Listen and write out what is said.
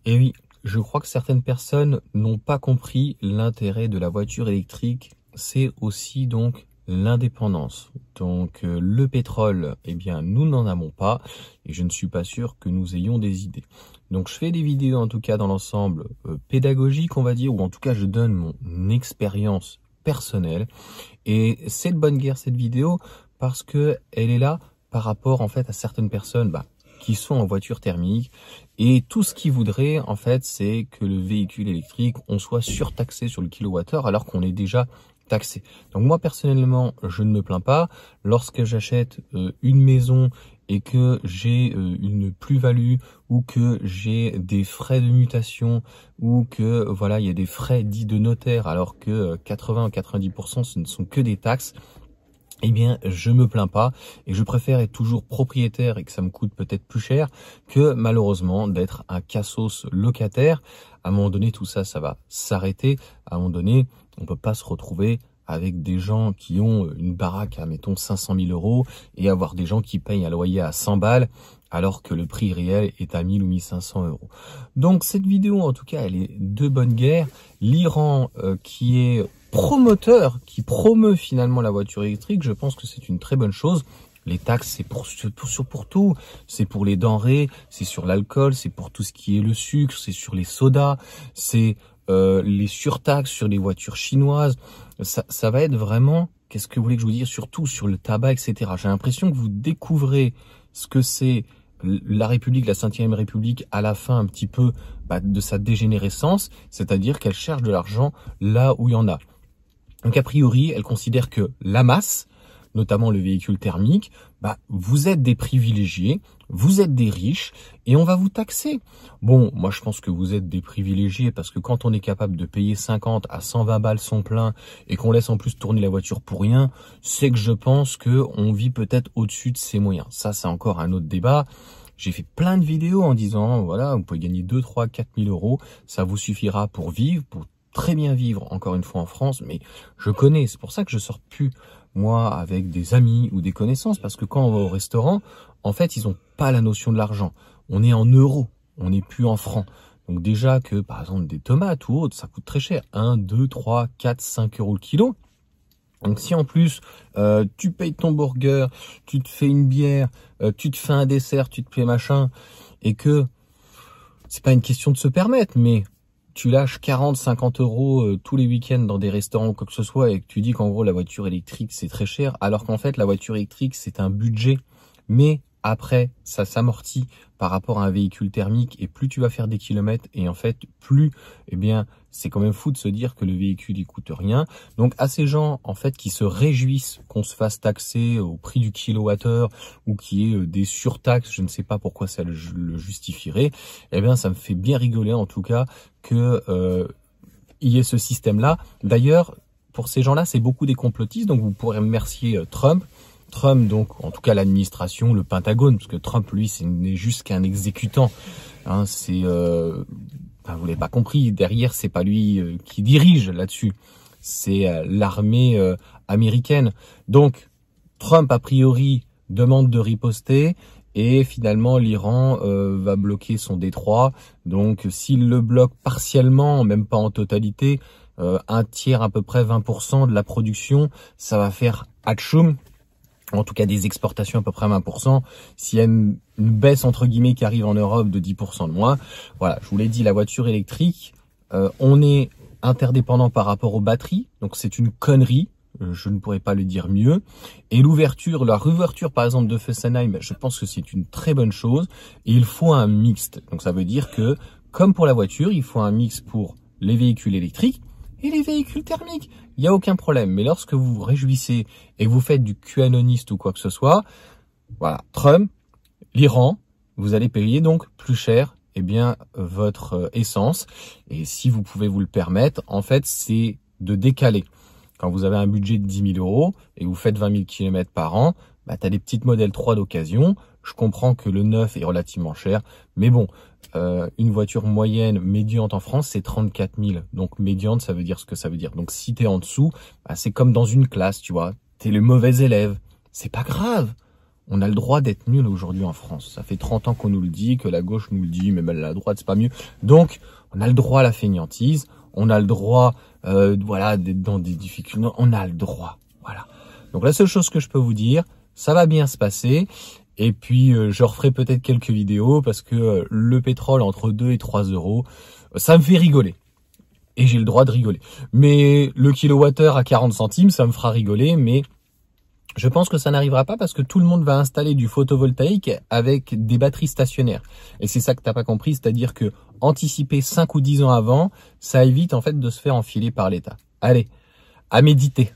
Et oui, je crois que certaines personnes n'ont pas compris l'intérêt de la voiture électrique. C'est aussi donc l'indépendance. Donc le pétrole, eh bien nous n'en avons pas et je ne suis pas sûr que nous ayons des idées. Donc je fais des vidéos en tout cas dans l'ensemble pédagogique on va dire, ou en tout cas je donne mon expérience personnelle. Et c'est de bonne guerre cette vidéo parce que elle est là par rapport en fait à certaines personnes qui sont en voiture thermique et tout ce qu'ils voudraient en fait c'est que le véhicule électrique on soit surtaxé sur le kilowattheure alors qu'on est déjà taxé. Donc moi personnellement je ne me plains pas. Lorsque j'achète une maison et que j'ai une plus-value ou que j'ai des frais de mutation ou que voilà il y a des frais dits de notaire alors que 80 ou 90% ce ne sont que des taxes, eh bien, je me plains pas et je préfère être toujours propriétaire et que ça me coûte peut-être plus cher que malheureusement d'être un cassos locataire. À un moment donné, tout ça, ça va s'arrêter. À un moment donné, on peut pas se retrouver avec des gens qui ont une baraque à, mettons, 500 000 € et avoir des gens qui payent un loyer à 100 balles alors que le prix réel est à 1000 ou 1500 €. Donc, cette vidéo, en tout cas, elle est de bonne guerre. L'Iran, qui est promoteur, qui promeut finalement la voiture électrique, je pense que c'est une très bonne chose. Les taxes, c'est pour tout. C'est pour les denrées, c'est sur l'alcool, c'est pour tout ce qui est le sucre, c'est sur les sodas, c'est les surtaxes sur les voitures chinoises. Ça va être vraiment, qu'est-ce que vous voulez que je vous dise, surtout sur le tabac, etc. J'ai l'impression que vous découvrez ce que c'est la République, la 5e République, à la fin un petit peu de sa dégénérescence, c'est-à-dire qu'elle cherche de l'argent là où il y en a. Donc a priori, elle considère que la masse, notamment le véhicule thermique, vous êtes des privilégiés, vous êtes des riches et on va vous taxer. Bon, moi je pense que vous êtes des privilégiés parce que quand on est capable de payer 50 à 120 balles son plein et qu'on laisse en plus tourner la voiture pour rien, c'est que je pense que on vit peut-être au-dessus de ses moyens. Ça, c'est encore un autre débat. J'ai fait plein de vidéos en disant, voilà, vous pouvez gagner 2, 3, 4 000 €, ça vous suffira pour vivre, pour très bien vivre, encore une fois en France, mais je connais, c'est pour ça que je sors plus, moi, avec des amis ou des connaissances, parce que quand on va au restaurant, en fait, ils ont pas la notion de l'argent. On est en euros, on n'est plus en francs. Donc déjà que, par exemple, des tomates ou autres, ça coûte très cher, 1, 2, 3, 4, 5 € le kilo. Donc si en plus, tu payes ton burger, tu te fais une bière, tu te fais un dessert, tu te fais machin, et que, c'est pas une question de se permettre, mais tu lâches 40, 50 € tous les week-ends dans des restaurants ou quoi que ce soit et que tu dis qu'en gros la voiture électrique c'est très cher, alors qu'en fait la voiture électrique c'est un budget, mais après ça s'amortit par rapport à un véhicule thermique et plus tu vas faire des kilomètres et en fait plus, eh bien c'est quand même fou de se dire que le véhicule il coûte rien. Donc à ces gens en fait qui se réjouissent qu'on se fasse taxer au prix du kilowattheure ou qu'il y ait des surtaxes, je ne sais pas pourquoi ça le justifierait, eh bien ça me fait bien rigoler en tout cas que il y ait ce système-là. D'ailleurs, pour ces gens-là, c'est beaucoup des complotistes, donc vous pourrez remercier Trump. Trump, donc, en tout cas l'administration, le Pentagone, parce que Trump, lui, ce n'est juste qu'un exécutant. Hein, c'est, vous l'avez pas compris, derrière, c'est pas lui qui dirige là-dessus. C'est l'armée américaine. Donc, Trump, a priori, demande de riposter. Et finalement, l'Iran va bloquer son détroit. Donc, s'il le bloque partiellement, même pas en totalité, un tiers, à peu près 20% de la production, ça va faire atchoum. En tout cas, des exportations à peu près 20%. S'il y a une baisse, entre guillemets, qui arrive en Europe de 10% de moins. Voilà, je vous l'ai dit, la voiture électrique, on est interdépendant par rapport aux batteries. Donc, c'est une connerie. Je ne pourrais pas le dire mieux. Et l'ouverture, la réouverture par exemple de Fessenheim, je pense que c'est une très bonne chose. Et il faut un mixte. Donc ça veut dire que, comme pour la voiture, il faut un mix pour les véhicules électriques et les véhicules thermiques. Il n'y a aucun problème. Mais lorsque vous vous réjouissez et que vous faites du QAnoniste ou quoi que ce soit, voilà, Trump, l'Iran, vous allez payer donc plus cher votre essence. Et si vous pouvez vous le permettre, en fait, c'est de décaler. Quand vous avez un budget de 10 000 € et vous faites 20 000 km par an, tu as des petites modèles 3 d'occasion. Je comprends que le neuf est relativement cher, mais bon, une voiture moyenne médiante en France, c'est 34 000. Donc médiante, ça veut dire ce que ça veut dire. Donc si tu es en dessous, c'est comme dans une classe, tu vois. Tu es le mauvais élève. C'est pas grave. On a le droit d'être nul aujourd'hui en France. Ça fait 30 ans qu'on nous le dit, que la gauche nous le dit, mais même la droite, c'est pas mieux. Donc, on a le droit à la fainéantise. On a le droit, voilà, d'être dans des difficultés. On a le droit, voilà. Donc, la seule chose que je peux vous dire, ça va bien se passer. Et puis, je referai peut-être quelques vidéos parce que le pétrole entre 2 et 3 euros, ça me fait rigoler. Et j'ai le droit de rigoler. Mais le kilowattheure à 40 centimes, ça me fera rigoler, mais je pense que ça n'arrivera pas parce que tout le monde va installer du photovoltaïque avec des batteries stationnaires. Et c'est ça que t'as pas compris, c'est-à-dire que anticiper 5 ou 10 ans avant, ça évite en fait de se faire enfiler par l'État. Allez, à méditer.